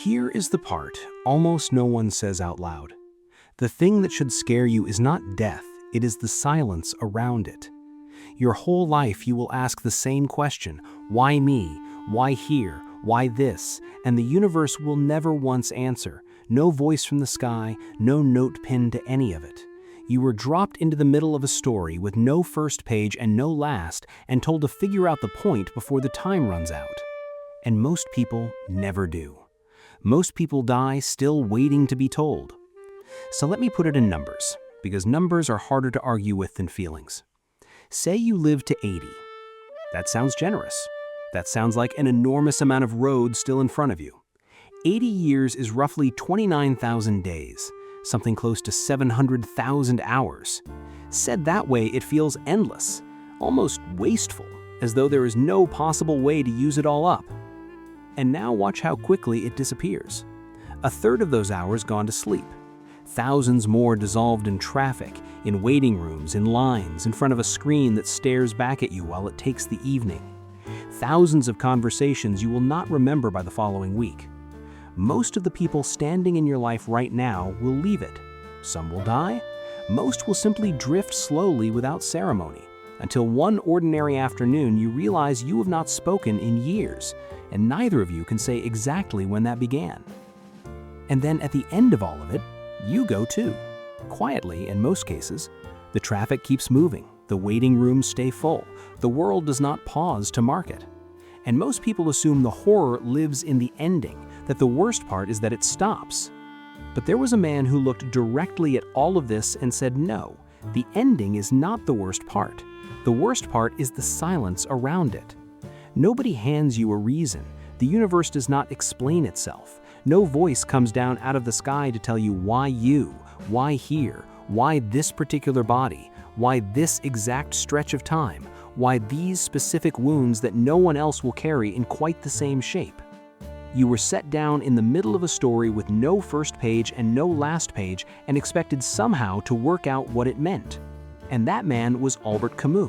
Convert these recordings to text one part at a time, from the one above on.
Here is the part almost no one says out loud. The thing that should scare you is not death, it is the silence around it. Your whole life you will ask the same question, why me? Why here? Why this? And the universe will never once answer. No voice from the sky, no note pinned to any of it. You were dropped into the middle of a story with no first page and no last, and told to figure out the point before the time runs out. And most people never do. Most people die still waiting to be told. So let me put it in numbers, because numbers are harder to argue with than feelings. Say you live to 80. That sounds generous. That sounds like an enormous amount of road still in front of you. 80 years is roughly 29,000 days, something close to 700,000 hours. Said that way, it feels endless, almost wasteful, as though there is no possible way to use it all up. And now watch how quickly it disappears. A third of those hours gone to sleep. Thousands more dissolved in traffic, in waiting rooms, in lines, in front of a screen that stares back at you while it takes the evening. Thousands of conversations you will not remember by the following week. Most of the people standing in your life right now will leave it. Some will die. Most will simply drift slowly without ceremony, until one ordinary afternoon you realize you have not spoken in years, and neither of you can say exactly when that began. And then at the end of all of it, you go too. Quietly, in most cases. The traffic keeps moving, the waiting rooms stay full, the world does not pause to mark it. And most people assume the horror lives in the ending, that the worst part is that it stops. But there was a man who looked directly at all of this and said, no, the ending is not the worst part. The worst part is the silence around it. Nobody hands you a reason. The universe does not explain itself. No voice comes down out of the sky to tell you why you, why here, why this particular body, why this exact stretch of time, why these specific wounds that no one else will carry in quite the same shape. You were set down in the middle of a story with no first page and no last page and expected somehow to work out what it meant. And that man was Albert Camus.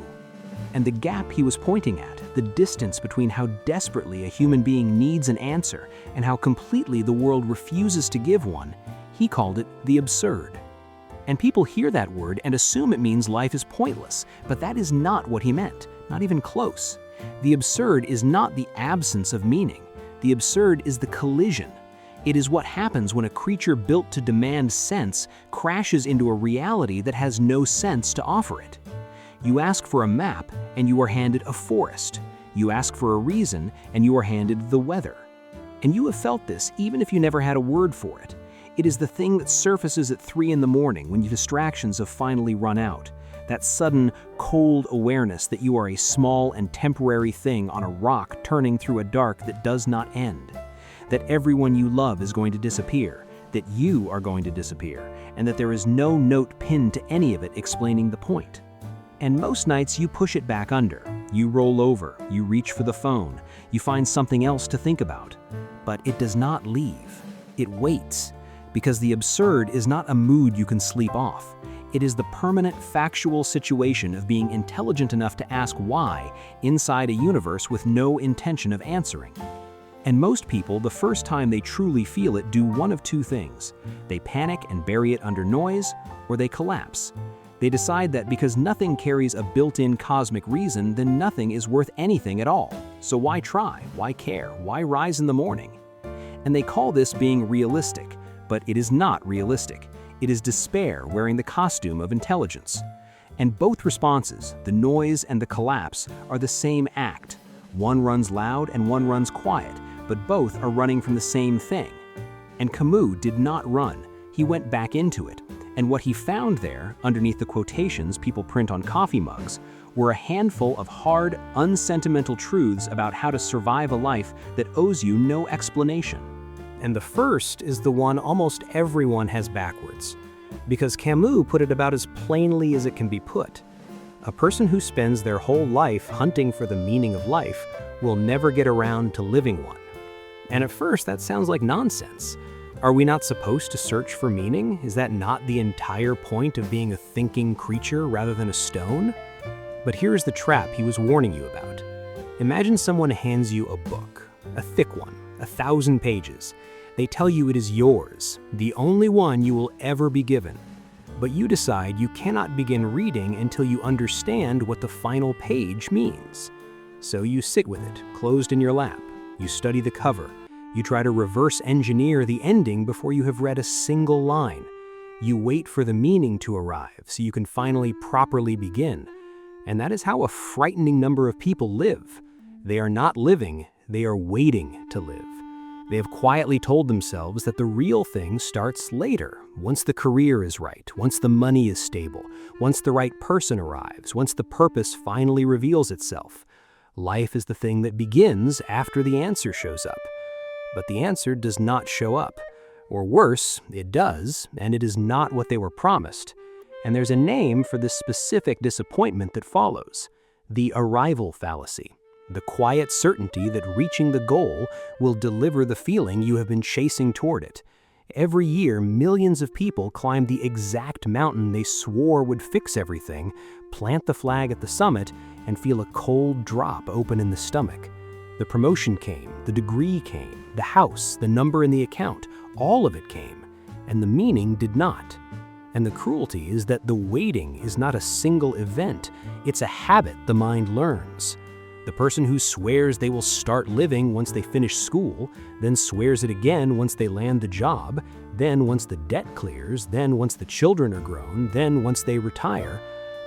And the gap he was pointing at, the distance between how desperately a human being needs an answer and how completely the world refuses to give one, he called it the absurd. And people hear that word and assume it means life is pointless, but that is not what he meant, not even close. The absurd is not the absence of meaning. The absurd is the collision. It is what happens when a creature built to demand sense crashes into a reality that has no sense to offer it. You ask for a map and you are handed a forest. You ask for a reason and you are handed the weather. And you have felt this even if you never had a word for it. It is the thing that surfaces at 3 in the morning when your distractions have finally run out. That sudden, cold awareness that you are a small and temporary thing on a rock turning through a dark that does not end. That everyone you love is going to disappear, that you are going to disappear, and that there is no note pinned to any of it explaining the point. And most nights you push it back under. You roll over, you reach for the phone, you find something else to think about. But it does not leave. It waits. Because the absurd is not a mood you can sleep off. It is the permanent factual situation of being intelligent enough to ask why inside a universe with no intention of answering. And most people, the first time they truly feel it, do one of two things. They panic and bury it under noise, or they collapse. They decide that because nothing carries a built-in cosmic reason, then nothing is worth anything at all. So why try? Why care? Why rise in the morning? And they call this being realistic, but it is not realistic. It is despair wearing the costume of intelligence. And both responses, the noise and the collapse, are the same act. One runs loud and one runs quiet, but both are running from the same thing. And Camus did not run. He went back into it. And what he found there, underneath the quotations people print on coffee mugs, were a handful of hard, unsentimental truths about how to survive a life that owes you no explanation. And the first is the one almost everyone has backwards, because Camus put it about as plainly as it can be put. A person who spends their whole life hunting for the meaning of life will never get around to living one. And at first, that sounds like nonsense. Are we not supposed to search for meaning? Is that not the entire point of being a thinking creature rather than a stone? But here's the trap he was warning you about. Imagine someone hands you a book, a thick one, 1,000 pages, They tell you it is yours, the only one you will ever be given. But you decide you cannot begin reading until you understand what the final page means. So you sit with it, closed in your lap. You study the cover. You try to reverse engineer the ending before you have read a single line. You wait for the meaning to arrive so you can finally properly begin. And that is how a frightening number of people live. They are not living, they are waiting to live. They have quietly told themselves that the real thing starts later, once the career is right, once the money is stable, once the right person arrives, once the purpose finally reveals itself. Life is the thing that begins after the answer shows up. But the answer does not show up. Or worse, it does, and it is not what they were promised. And there's a name for this specific disappointment that follows: the arrival fallacy. The quiet certainty that reaching the goal will deliver the feeling you have been chasing toward it. Every year, millions of people climb the exact mountain they swore would fix everything, plant the flag at the summit, and feel a cold drop open in the stomach. The promotion came, the degree came, the house, the number in the account, all of it came, and the meaning did not. And the cruelty is that the waiting is not a single event, it's a habit the mind learns. The person who swears they will start living once they finish school, then swears it again once they land the job, then once the debt clears, then once the children are grown, then once they retire,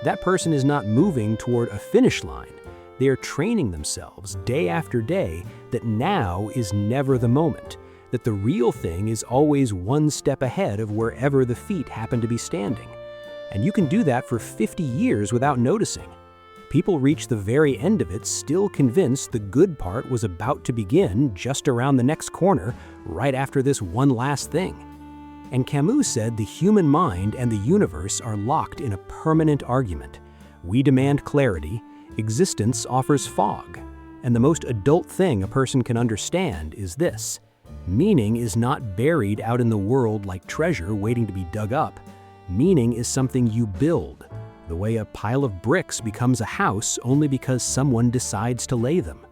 that person is not moving toward a finish line. They are training themselves day after day that now is never the moment, that the real thing is always one step ahead of wherever the feet happen to be standing. And you can do that for 50 years without noticing. People reach the very end of it still convinced the good part was about to begin just around the next corner, right after this one last thing. And Camus said the human mind and the universe are locked in a permanent argument. We demand clarity, existence offers fog. And the most adult thing a person can understand is this: meaning is not buried out in the world like treasure waiting to be dug up. Meaning is something you build. The way a pile of bricks becomes a house only because someone decides to lay them.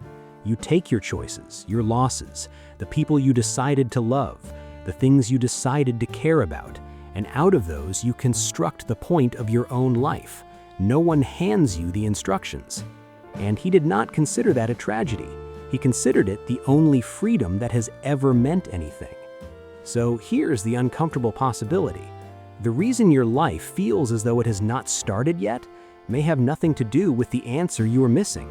You take your choices, your losses, the people you decided to love, the things you decided to care about, and out of those you construct the point of your own life. No one hands you the instructions. And he did not consider that a tragedy. He considered it the only freedom that has ever meant anything. So here's the uncomfortable possibility. The reason your life feels as though it has not started yet may have nothing to do with the answer you are missing.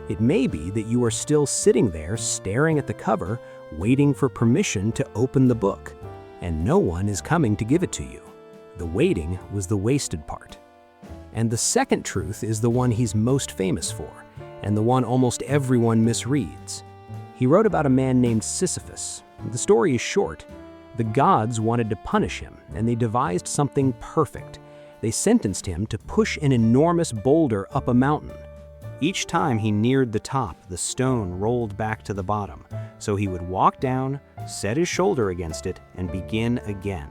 It may be that you are still sitting there staring at the cover, waiting for permission to open the book, and no one is coming to give it to you. The waiting was the wasted part. And the second truth is the one he's most famous for, and the one almost everyone misreads. He wrote about a man named Sisyphus. The story is short. The gods wanted to punish him, and they devised something perfect. They sentenced him to push an enormous boulder up a mountain. Each time he neared the top, the stone rolled back to the bottom, so he would walk down, set his shoulder against it, and begin again.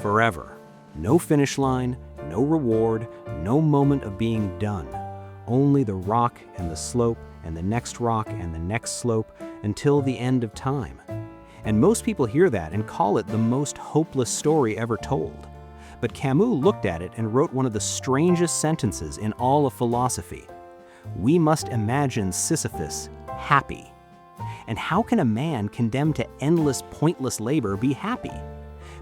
Forever. No finish line, no reward, no moment of being done. Only the rock and the slope and the next rock and the next slope until the end of time. And most people hear that and call it the most hopeless story ever told. But Camus looked at it and wrote one of the strangest sentences in all of philosophy. We must imagine Sisyphus happy. And how can a man condemned to endless, pointless labor be happy?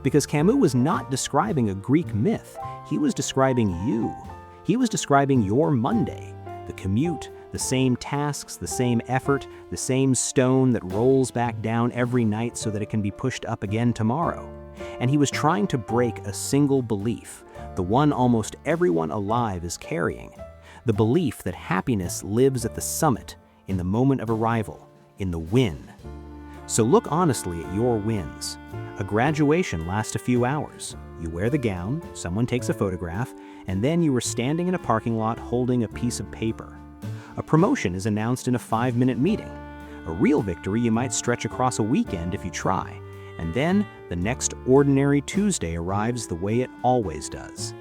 Because Camus was not describing a Greek myth. He was describing you. He was describing your Monday, the commute, the same tasks, the same effort, the same stone that rolls back down every night so that it can be pushed up again tomorrow. And he was trying to break a single belief, the one almost everyone alive is carrying, the belief that happiness lives at the summit, in the moment of arrival, in the win. So look honestly at your wins. A graduation lasts a few hours. You wear the gown, someone takes a photograph, and then you are standing in a parking lot holding a piece of paper. A promotion is announced in a 5-minute meeting. A real victory you might stretch across a weekend if you try. And then the next ordinary Tuesday arrives the way it always does.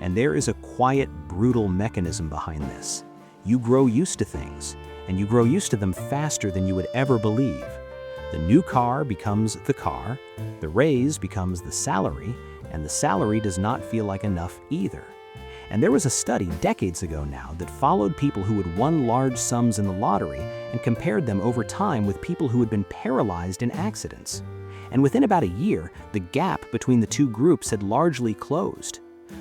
And there is a quiet, brutal mechanism behind this. You grow used to things, and you grow used to them faster than you would ever believe. The new car becomes the car, the raise becomes the salary, and the salary does not feel like enough either. And there was a study decades ago now that followed people who had won large sums in the lottery and compared them over time with people who had been paralyzed in accidents. And within about a year, the gap between the two groups had largely closed.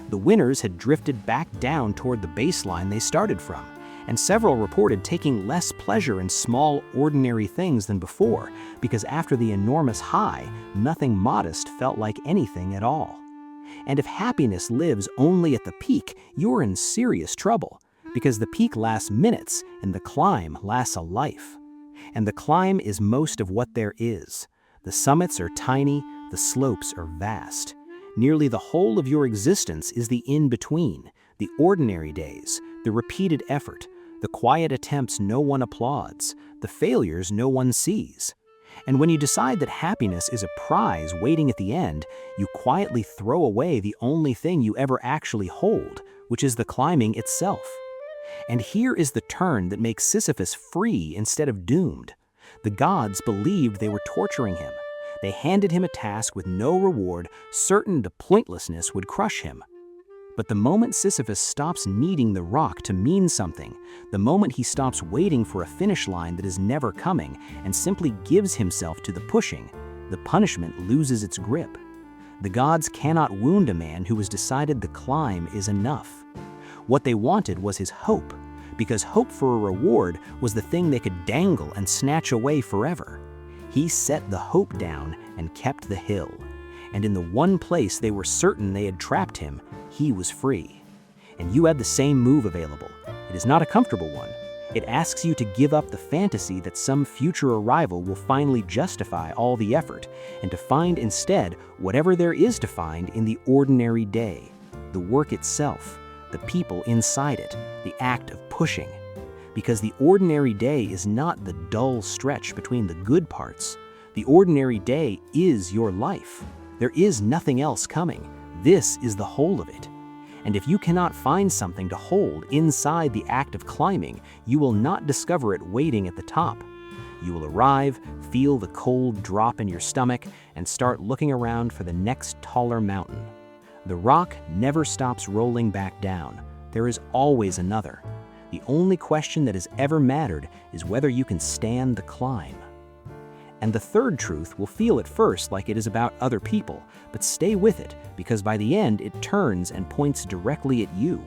The winners had drifted back down toward the baseline they started from, and several reported taking less pleasure in small, ordinary things than before, because after the enormous high, nothing modest felt like anything at all. And if happiness lives only at the peak, you're in serious trouble, because the peak lasts minutes and the climb lasts a life. And the climb is most of what there is. The summits are tiny, the slopes are vast. Nearly the whole of your existence is the in-between, the ordinary days, the repeated effort, the quiet attempts no one applauds, the failures no one sees. And when you decide that happiness is a prize waiting at the end, you quietly throw away the only thing you ever actually hold, which is the climbing itself. And here is the turn that makes Sisyphus free instead of doomed. The gods believed they were torturing him. They handed him a task with no reward, certain the pointlessness would crush him. But the moment Sisyphus stops needing the rock to mean something, the moment he stops waiting for a finish line that is never coming and simply gives himself to the pushing, the punishment loses its grip. The gods cannot wound a man who has decided the climb is enough. What they wanted was his hope, because hope for a reward was the thing they could dangle and snatch away forever. He set the hope down and kept the hill. And in the one place they were certain they had trapped him, he was free. And you had the same move available. It is not a comfortable one. It asks you to give up the fantasy that some future arrival will finally justify all the effort, and to find instead whatever there is to find in the ordinary day, the work itself, the people inside it, the act of pushing. Because the ordinary day is not the dull stretch between the good parts. The ordinary day is your life. There is nothing else coming. This is the whole of it. And if you cannot find something to hold inside the act of climbing, you will not discover it waiting at the top. You will arrive, feel the cold drop in your stomach, and start looking around for the next taller mountain. The rock never stops rolling back down. There is always another. The only question that has ever mattered is whether you can stand the climb. And the third truth will feel at first like it is about other people, but stay with it, because by the end it turns and points directly at you.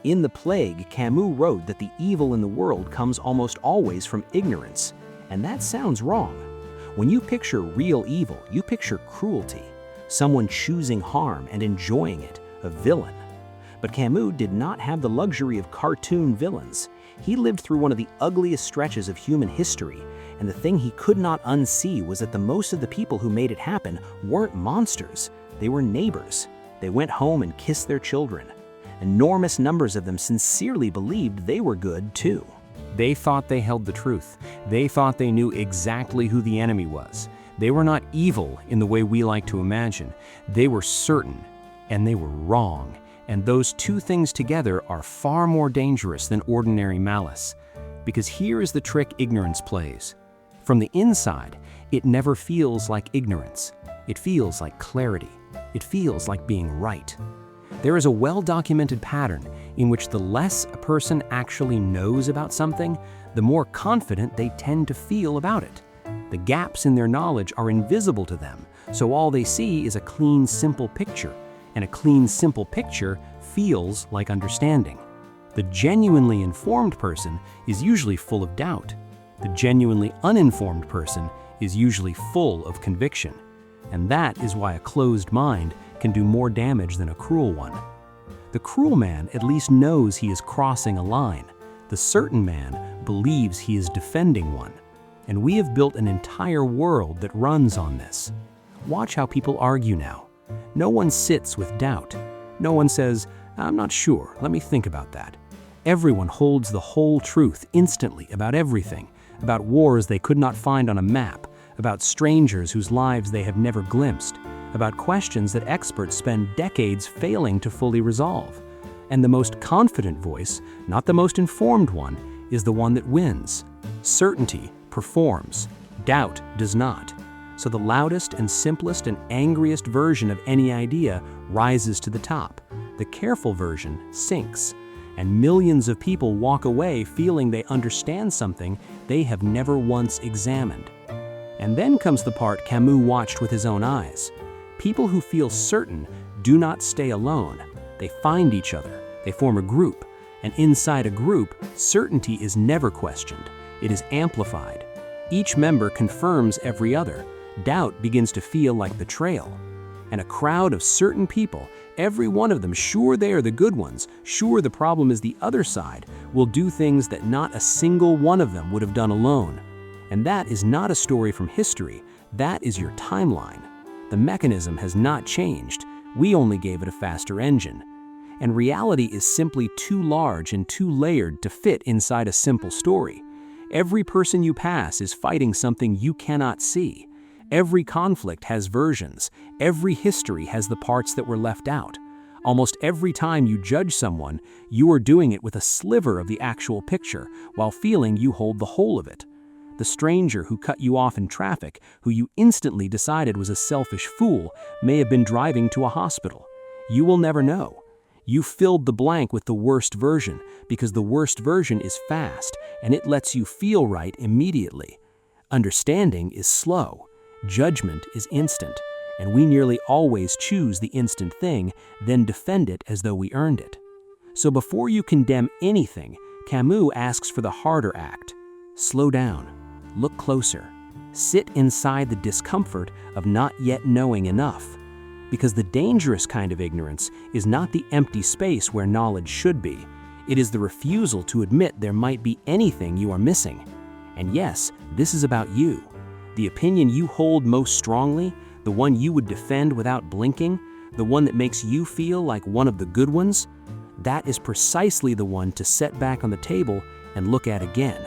In The Plague, Camus wrote that the evil in the world comes almost always from ignorance, and that sounds wrong. When you picture real evil, you picture cruelty, someone choosing harm and enjoying it, a villain. But Camus did not have the luxury of cartoon villains. He lived through one of the ugliest stretches of human history, and the thing he could not unsee was that the most of the people who made it happen weren't monsters. They were neighbors. They went home and kissed their children. Enormous numbers of them sincerely believed they were good too. They thought they held the truth. They thought they knew exactly who the enemy was. They were not evil in the way we like to imagine. They were certain, and they were wrong. And those two things together are far more dangerous than ordinary malice. Because here is the trick ignorance plays. From the inside, it never feels like ignorance. It feels like clarity. It feels like being right. There is a well-documented pattern in which the less a person actually knows about something, the more confident they tend to feel about it. The gaps in their knowledge are invisible to them, so all they see is a clean, simple picture, and a clean, simple picture feels like understanding. The genuinely informed person is usually full of doubt. The genuinely uninformed person is usually full of conviction. And that is why a closed mind can do more damage than a cruel one. The cruel man at least knows he is crossing a line. The certain man believes he is defending one. And we have built an entire world that runs on this. Watch how people argue now. No one sits with doubt. No one says, "I'm not sure, let me think about that." Everyone holds the whole truth instantly about everything, about wars they could not find on a map, about strangers whose lives they have never glimpsed, about questions that experts spend decades failing to fully resolve. And the most confident voice, not the most informed one, is the one that wins. Certainty performs. Doubt does not. So the loudest and simplest and angriest version of any idea rises to the top. The careful version sinks, and millions of people walk away feeling they understand something they have never once examined. And then comes the part Camus watched with his own eyes. People who feel certain do not stay alone. They find each other, they form a group, and inside a group, certainty is never questioned. It is amplified. Each member confirms every other. Doubt begins to feel like betrayal. And a crowd of certain people, every one of them sure they are the good ones, sure the problem is the other side, will do things that not a single one of them would have done alone. And that is not a story from history, that is your timeline. The mechanism has not changed, we only gave it a faster engine. And reality is simply too large and too layered to fit inside a simple story. Every person you pass is fighting something you cannot see. Every conflict has versions. Every history has the parts that were left out. Almost every time you judge someone, you are doing it with a sliver of the actual picture, while feeling you hold the whole of it. The stranger who cut you off in traffic, who you instantly decided was a selfish fool, may have been driving to a hospital. You will never know. You filled the blank with the worst version, because the worst version is fast, and it lets you feel right immediately. Understanding is slow. Judgment is instant, and we nearly always choose the instant thing, then defend it as though we earned it. So before you condemn anything, Camus asks for the harder act. Slow down, look closer, sit inside the discomfort of not yet knowing enough. Because the dangerous kind of ignorance is not the empty space where knowledge should be. It is the refusal to admit there might be anything you are missing. And yes, this is about you. The opinion you hold most strongly, the one you would defend without blinking, the one that makes you feel like one of the good ones, that is precisely the one to set back on the table and look at again.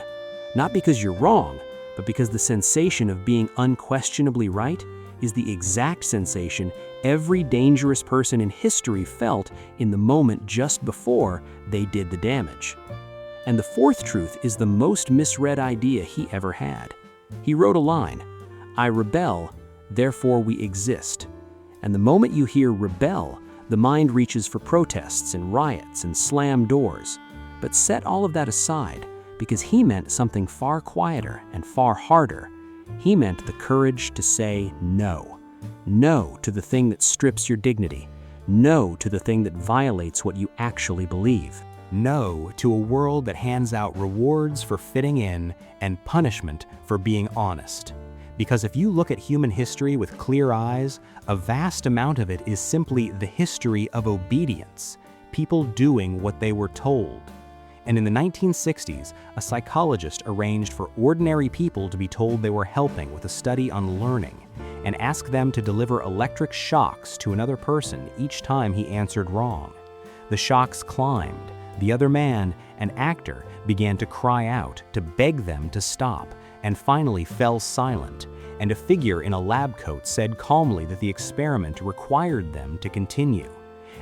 Not because you're wrong, but because the sensation of being unquestionably right is the exact sensation every dangerous person in history felt in the moment just before they did the damage. And the fourth truth is the most misread idea he ever had. He wrote a line, "I rebel, therefore we exist." And the moment you hear rebel, the mind reaches for protests and riots and slam doors. But set all of that aside, because he meant something far quieter and far harder. He meant the courage to say no. No to the thing that strips your dignity. No to the thing that violates what you actually believe. No to a world that hands out rewards for fitting in and punishment for being honest. Because if you look at human history with clear eyes, a vast amount of it is simply the history of obedience, people doing what they were told. And in the 1960s, a psychologist arranged for ordinary people to be told they were helping with a study on learning, and asked them to deliver electric shocks to another person each time he answered wrong. The shocks climbed. The other man, an actor, began to cry out, to beg them to stop, and finally fell silent, and a figure in a lab coat said calmly that the experiment required them to continue.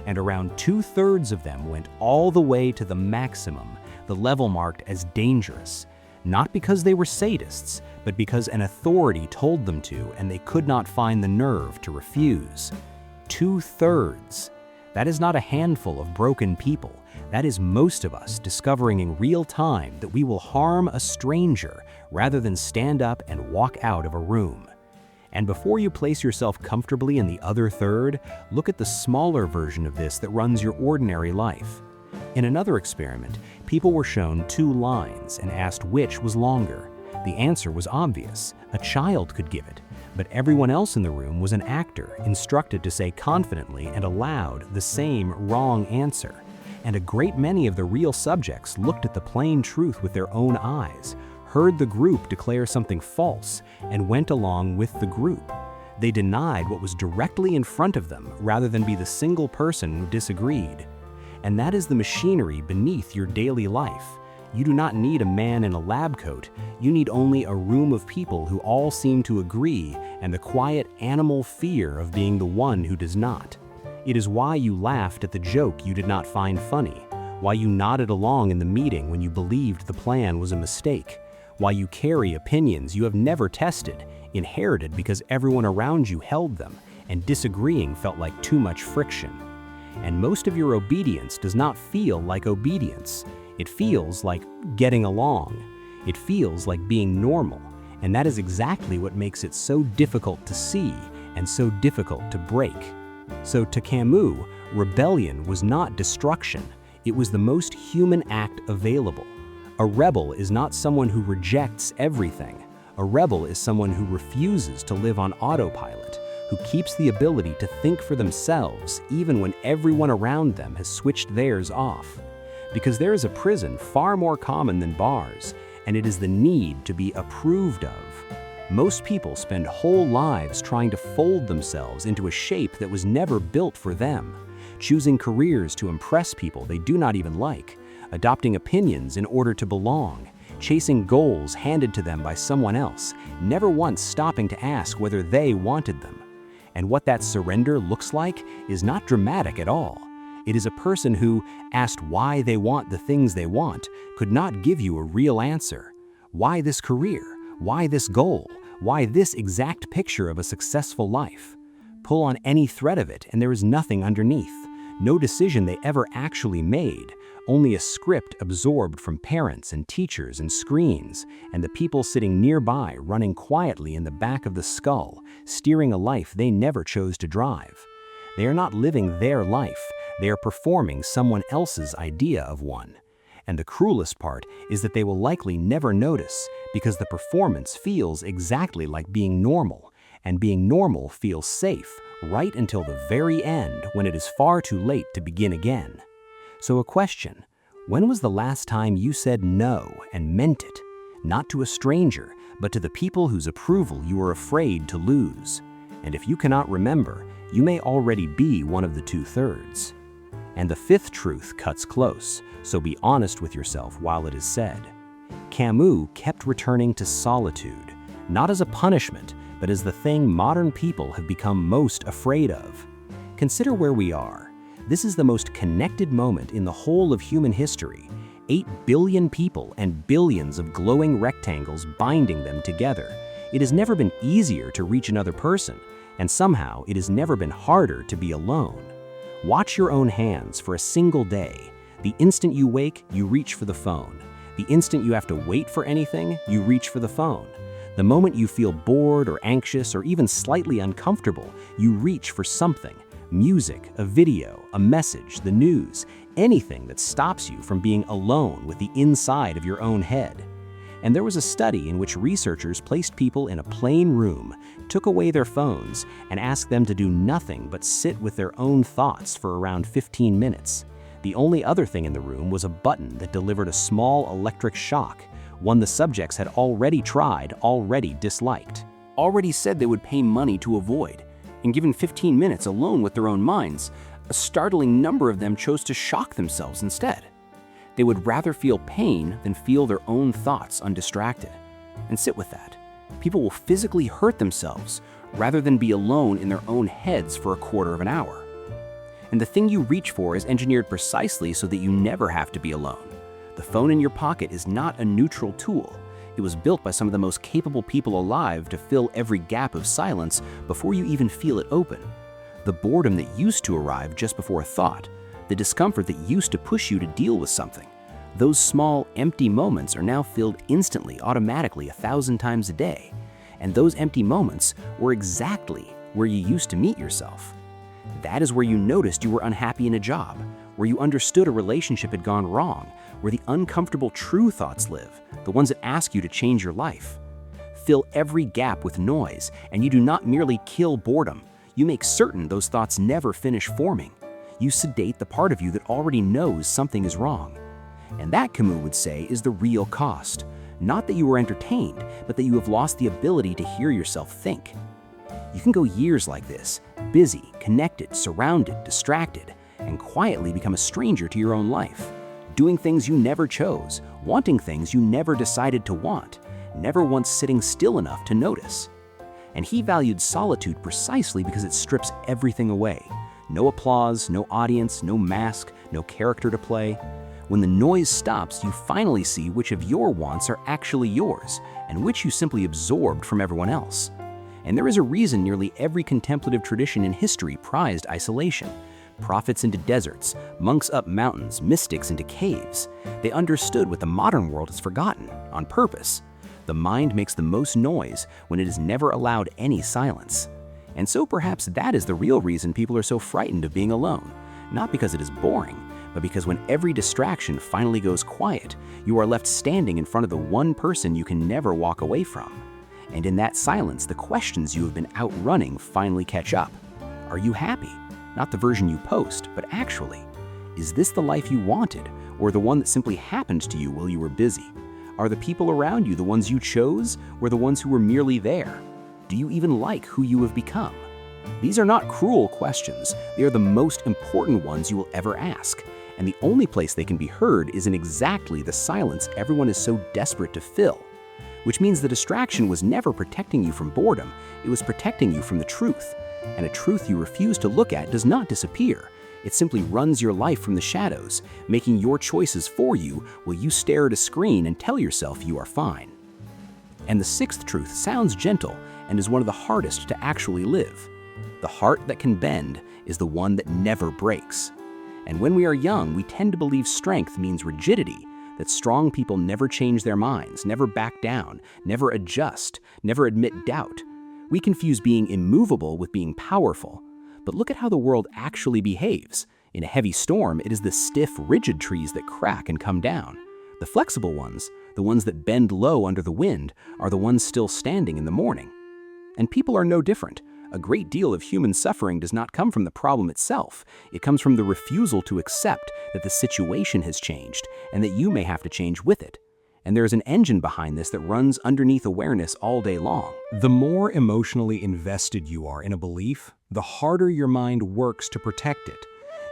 And around 2/3 of them went all the way to the maximum, the level marked as dangerous, not because they were sadists, but because an authority told them to and they could not find the nerve to refuse. 2/3. That is not a handful of broken people. That is most of us discovering in real time that we will harm a stranger rather than stand up and walk out of a room. And before you place yourself comfortably in the other third, look at the smaller version of this that runs your ordinary life. In another experiment, people were shown 2 lines and asked which was longer. The answer was obvious. A child could give it. But everyone else in the room was an actor, instructed to say confidently and aloud the same wrong answer. And a great many of the real subjects looked at the plain truth with their own eyes, heard the group declare something false, and went along with the group. They denied what was directly in front of them rather than be the single person who disagreed. And that is the machinery beneath your daily life. You do not need a man in a lab coat. You need only a room of people who all seem to agree and the quiet animal fear of being the one who does not. It is why you laughed at the joke you did not find funny, why you nodded along in the meeting when you believed the plan was a mistake, Why you carry opinions you have never tested, inherited because everyone around you held them, and disagreeing felt like too much friction. And most of your obedience does not feel like obedience. It feels like getting along. It feels like being normal. And that is exactly what makes it so difficult to see and so difficult to break. So to Camus, rebellion was not destruction. It was the most human act available. A rebel is not someone who rejects everything. A rebel is someone who refuses to live on autopilot, who keeps the ability to think for themselves even when everyone around them has switched theirs off. Because there is a prison far more common than bars, and it is the need to be approved of. Most people spend whole lives trying to fold themselves into a shape that was never built for them, choosing careers to impress people they do not even like, adopting opinions in order to belong, chasing goals handed to them by someone else, never once stopping to ask whether they wanted them. And what that surrender looks like is not dramatic at all. It is a person who, asked why they want the things they want, could not give you a real answer. Why this career? Why this goal? Why this exact picture of a successful life? Pull on any thread of it and there is nothing underneath. No decision they ever actually made, only a script absorbed from parents and teachers and screens, and the people sitting nearby running quietly in the back of the skull, steering a life they never chose to drive. They are not living their life, they are performing someone else's idea of one. And the cruelest part is that they will likely never notice because the performance feels exactly like being normal, and being normal feels safe right until the very end when it is far too late to begin again. So a question, when was the last time you said no and meant it? Not to a stranger, but to the people whose approval you are afraid to lose. And if you cannot remember, you may already be one of the 2/3. And the fifth truth cuts close, so be honest with yourself while it is said. Camus kept returning to solitude, not as a punishment, but as the thing modern people have become most afraid of. Consider where we are. This is the most connected moment in the whole of human history. 8 billion people and billions of glowing rectangles binding them together. It has never been easier to reach another person, and somehow it has never been harder to be alone. Watch your own hands for a single day. The instant you wake, you reach for the phone. The instant you have to wait for anything, you reach for the phone. The moment you feel bored or anxious or even slightly uncomfortable, you reach for something. Music, a video, a message, the news, anything that stops you from being alone with the inside of your own head. And there was a study in which researchers placed people in a plain room, took away their phones, and asked them to do nothing but sit with their own thoughts for around 15 minutes. The only other thing in the room was a button that delivered a small electric shock, one the subjects had already tried, already disliked, already said they would pay money to avoid. And given 15 minutes alone with their own minds, a startling number of them chose to shock themselves instead. They would rather feel pain than feel their own thoughts undistracted. And sit with that. People will physically hurt themselves rather than be alone in their own heads for a quarter of an hour. And the thing you reach for is engineered precisely so that you never have to be alone. The phone in your pocket is not a neutral tool. It was built by some of the most capable people alive to fill every gap of silence before you even feel it open. The boredom that used to arrive just before a thought, the discomfort that used to push you to deal with something, those small, empty moments are now filled instantly, automatically, 1,000 times a day. And those empty moments were exactly where you used to meet yourself. That is where you noticed you were unhappy in a job, where you understood a relationship had gone wrong, where the uncomfortable true thoughts live, the ones that ask you to change your life. Fill every gap with noise, and you do not merely kill boredom. You make certain those thoughts never finish forming. You sedate the part of you that already knows something is wrong. And that, Camus would say, is the real cost. Not that you were entertained, but that you have lost the ability to hear yourself think. You can go years like this, busy, connected, surrounded, distracted, and quietly become a stranger to your own life, doing things you never chose, wanting things you never decided to want, never once sitting still enough to notice. And he valued solitude precisely because it strips everything away. No applause, no audience, no mask, no character to play. When the noise stops, you finally see which of your wants are actually yours, and which you simply absorbed from everyone else. And there is a reason nearly every contemplative tradition in history prized isolation. Prophets into deserts, monks up mountains, mystics into caves. They understood what the modern world has forgotten, on purpose. The mind makes the most noise when it is never allowed any silence. And so perhaps that is the real reason people are so frightened of being alone. Not because it is boring, but because when every distraction finally goes quiet, you are left standing in front of the one person you can never walk away from. And in that silence, the questions you have been outrunning finally catch up. Are you happy? Not the version you post, but actually. Is this the life you wanted, or the one that simply happened to you while you were busy? Are the people around you the ones you chose, or the ones who were merely there? Do you even like who you have become? These are not cruel questions. They are the most important ones you will ever ask. And the only place they can be heard is in exactly the silence everyone is so desperate to fill. Which means the distraction was never protecting you from boredom, it was protecting you from the truth. And a truth you refuse to look at does not disappear. It simply runs your life from the shadows, making your choices for you while you stare at a screen and tell yourself you are fine. And the sixth truth sounds gentle and is one of the hardest to actually live. The heart that can bend is the one that never breaks. And when we are young, we tend to believe strength means rigidity, that strong people never change their minds, never back down, never adjust, never admit doubt. We confuse being immovable with being powerful. But look at how the world actually behaves. In a heavy storm, it is the stiff, rigid trees that crack and come down. The flexible ones, the ones that bend low under the wind, are the ones still standing in the morning. And people are no different. A great deal of human suffering does not come from the problem itself. It comes from the refusal to accept that the situation has changed and that you may have to change with it. And there is an engine behind this that runs underneath awareness all day long. The more emotionally invested you are in a belief, the harder your mind works to protect it.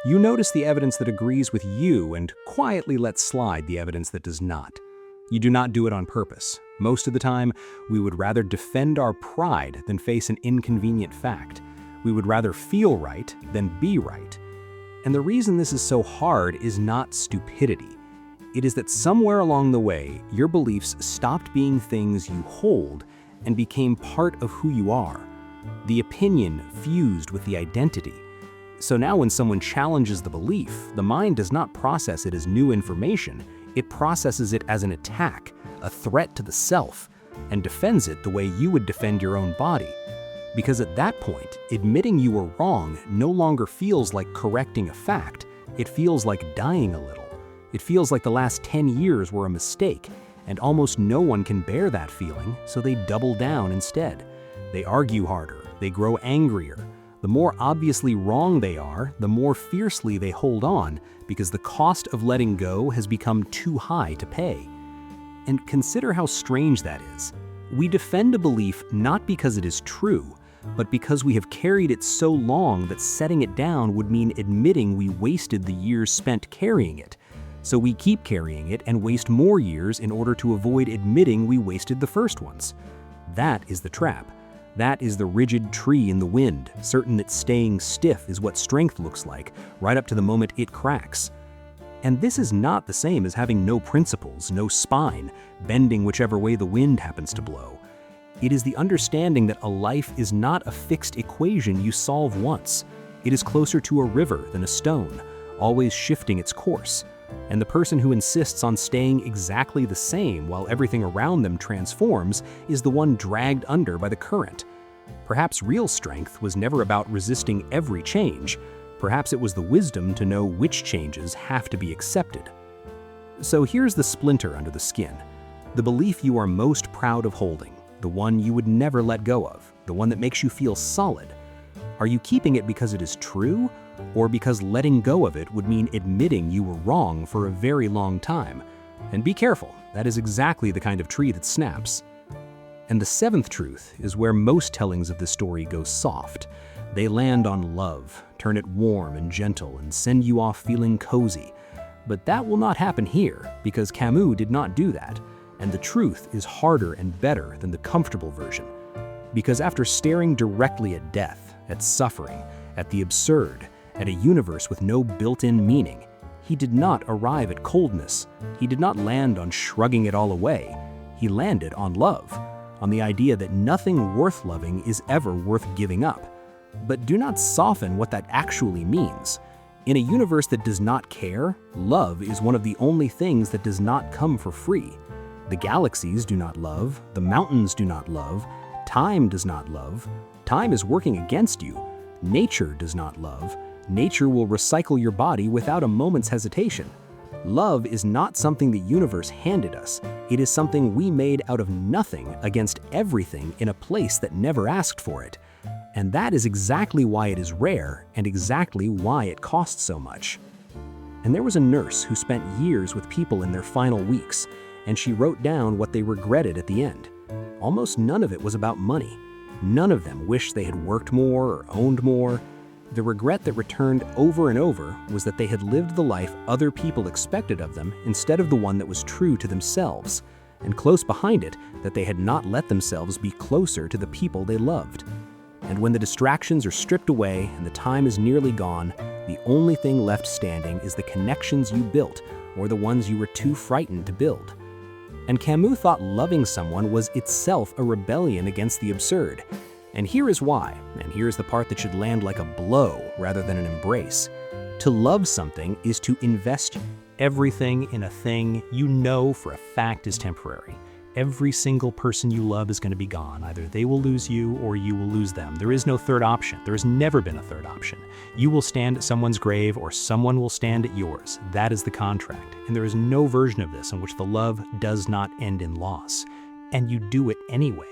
You notice the evidence that agrees with you and quietly let slide the evidence that does not. You do not do it on purpose. Most of the time, we would rather defend our pride than face an inconvenient fact. We would rather feel right than be right. And the reason this is so hard is not stupidity. It is that somewhere along the way, your beliefs stopped being things you hold and became part of who you are. The opinion fused with the identity. So now when someone challenges the belief, the mind does not process it as new information. It processes it as an attack, a threat to the self, and defends it the way you would defend your own body. Because at that point, admitting you were wrong no longer feels like correcting a fact. It feels like dying a little. It feels like the last 10 years were a mistake, and almost no one can bear that feeling, so they double down instead. They argue harder, they grow angrier. The more obviously wrong they are, the more fiercely they hold on, because the cost of letting go has become too high to pay. And consider how strange that is. We defend a belief not because it is true, but because we have carried it so long that setting it down would mean admitting we wasted the years spent carrying it. So we keep carrying it and waste more years in order to avoid admitting we wasted the first ones. That is the trap. That is the rigid tree in the wind, certain that staying stiff is what strength looks like, right up to the moment it cracks. And this is not the same as having no principles, no spine, bending whichever way the wind happens to blow. It is the understanding that a life is not a fixed equation you solve once. It is closer to a river than a stone, always shifting its course. And the person who insists on staying exactly the same while everything around them transforms is the one dragged under by the current. Perhaps real strength was never about resisting every change. Perhaps it was the wisdom to know which changes have to be accepted. So here's the splinter under the skin. The belief you are most proud of holding, the one you would never let go of, the one that makes you feel solid. Are you keeping it because it is true, or because letting go of it would mean admitting you were wrong for a very long time? And be careful, that is exactly the kind of tree that snaps. And the seventh truth is where most tellings of this story go soft. They land on love, turn it warm and gentle, and send you off feeling cozy. But that will not happen here, because Camus did not do that, and the truth is harder and better than the comfortable version. Because after staring directly at death, at suffering, at the absurd, at a universe with no built-in meaning, He did not arrive at coldness. He did not land on shrugging it all away. He landed on love, on the idea that nothing worth loving is ever worth giving up. But do not soften what that actually means. In a universe that does not care, love is one of the only things that does not come for free. The galaxies do not love, the mountains do not love, time does not love. Time is working against you. Nature does not love. Nature will recycle your body without a moment's hesitation. Love is not something the universe handed us. It is something we made out of nothing against everything in a place that never asked for it. And that is exactly why it is rare and exactly why it costs so much. And there was a nurse who spent years with people in their final weeks, and she wrote down what they regretted at the end. Almost none of it was about money. None of them wished they had worked more or owned more. The regret that returned over and over was that they had lived the life other people expected of them instead of the one that was true to themselves, and close behind it, that they had not let themselves be closer to the people they loved. And when the distractions are stripped away and the time is nearly gone, the only thing left standing is the connections you built or the ones you were too frightened to build. And Camus thought loving someone was itself a rebellion against the absurd. And here is why, and here is the part that should land like a blow rather than an embrace. To love something is to invest everything in a thing you know for a fact is temporary. Every single person you love is going to be gone. Either they will lose you or you will lose them. There is no third option. There has never been a third option. You will stand at someone's grave or someone will stand at yours. That is the contract. And there is no version of this in which the love does not end in loss. And you do it anyway.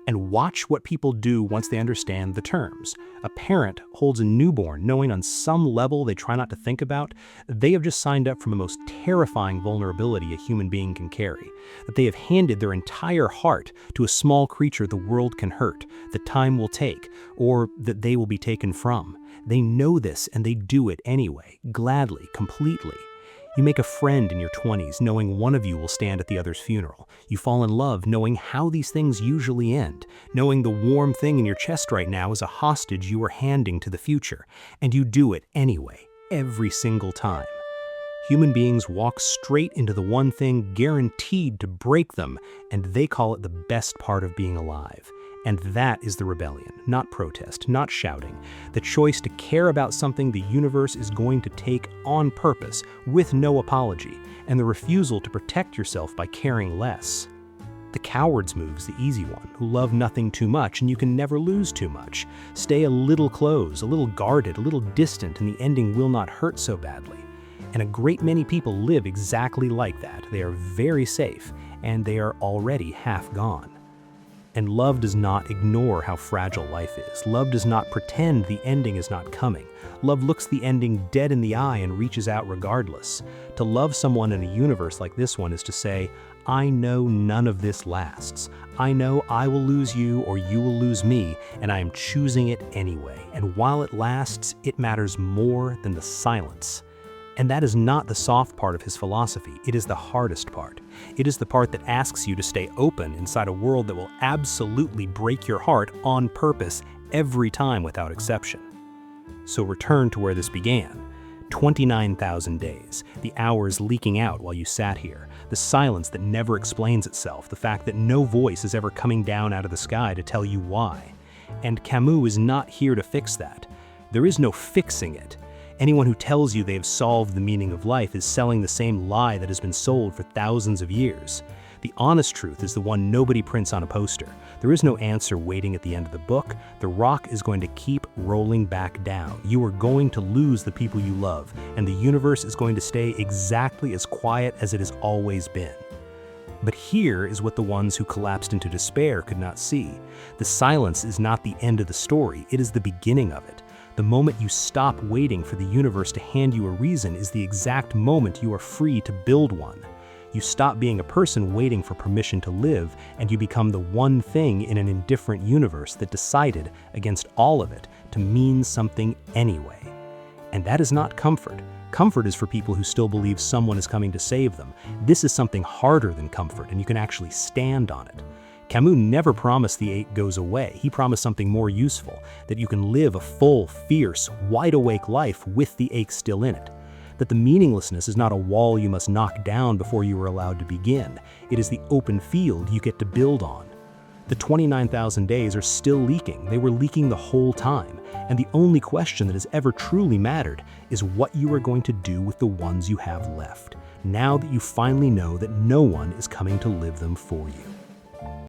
And watch what people do once they understand the terms. A parent holds a newborn knowing on some level they try not to think about, they have just signed up for the most terrifying vulnerability a human being can carry, that they have handed their entire heart to a small creature the world can hurt, that time will take, or that they will be taken from. They know this and they do it anyway, gladly, completely. You make a friend in your 20s knowing one of you will stand at the other's funeral. You fall in love knowing how these things usually end, knowing the warm thing in your chest right now is a hostage you are handing to the future. And you do it anyway, every single time. Human beings walk straight into the one thing guaranteed to break them, and they call it the best part of being alive. And that is the rebellion, not protest, not shouting. The choice to care about something the universe is going to take on purpose, with no apology, and the refusal to protect yourself by caring less. The coward's move's the easy one, who love nothing too much and you can never lose too much. Stay a little close, a little guarded, a little distant, and the ending will not hurt so badly. And a great many people live exactly like that. They are very safe, and they are already half gone. And love does not ignore how fragile life is. Love does not pretend the ending is not coming. Love looks the ending dead in the eye and reaches out regardless. To love someone in a universe like this one is to say, I know none of this lasts. I know I will lose you or you will lose me, and I am choosing it anyway. And while it lasts, it matters more than the silence. And that is not the soft part of his philosophy, it is the hardest part. It is the part that asks you to stay open inside a world that will absolutely break your heart on purpose every time without exception. So return to where this began. 29,000 days, the hours leaking out while you sat here, the silence that never explains itself, the fact that no voice is ever coming down out of the sky to tell you why. And Camus is not here to fix that. There is no fixing it. Anyone who tells you they have solved the meaning of life is selling the same lie that has been sold for thousands of years. The honest truth is the one nobody prints on a poster. There is no answer waiting at the end of the book. The rock is going to keep rolling back down. You are going to lose the people you love, and the universe is going to stay exactly as quiet as it has always been. But here is what the ones who collapsed into despair could not see. The silence is not the end of the story, it is the beginning of it. The moment you stop waiting for the universe to hand you a reason is the exact moment you are free to build one. You stop being a person waiting for permission to live, and you become the one thing in an indifferent universe that decided, against all of it, to mean something anyway. And that is not comfort. Comfort is for people who still believe someone is coming to save them. This is something harder than comfort, and you can actually stand on it. Camus never promised the ache goes away. He promised something more useful, that you can live a full, fierce, wide-awake life with the ache still in it. that the meaninglessness is not a wall you must knock down before you are allowed to begin. It is the open field you get to build on. The 29,000 days are still leaking. They were leaking the whole time. And the only question that has ever truly mattered is what you are going to do with the ones you have left, now that you finally know that no one is coming to live them for you.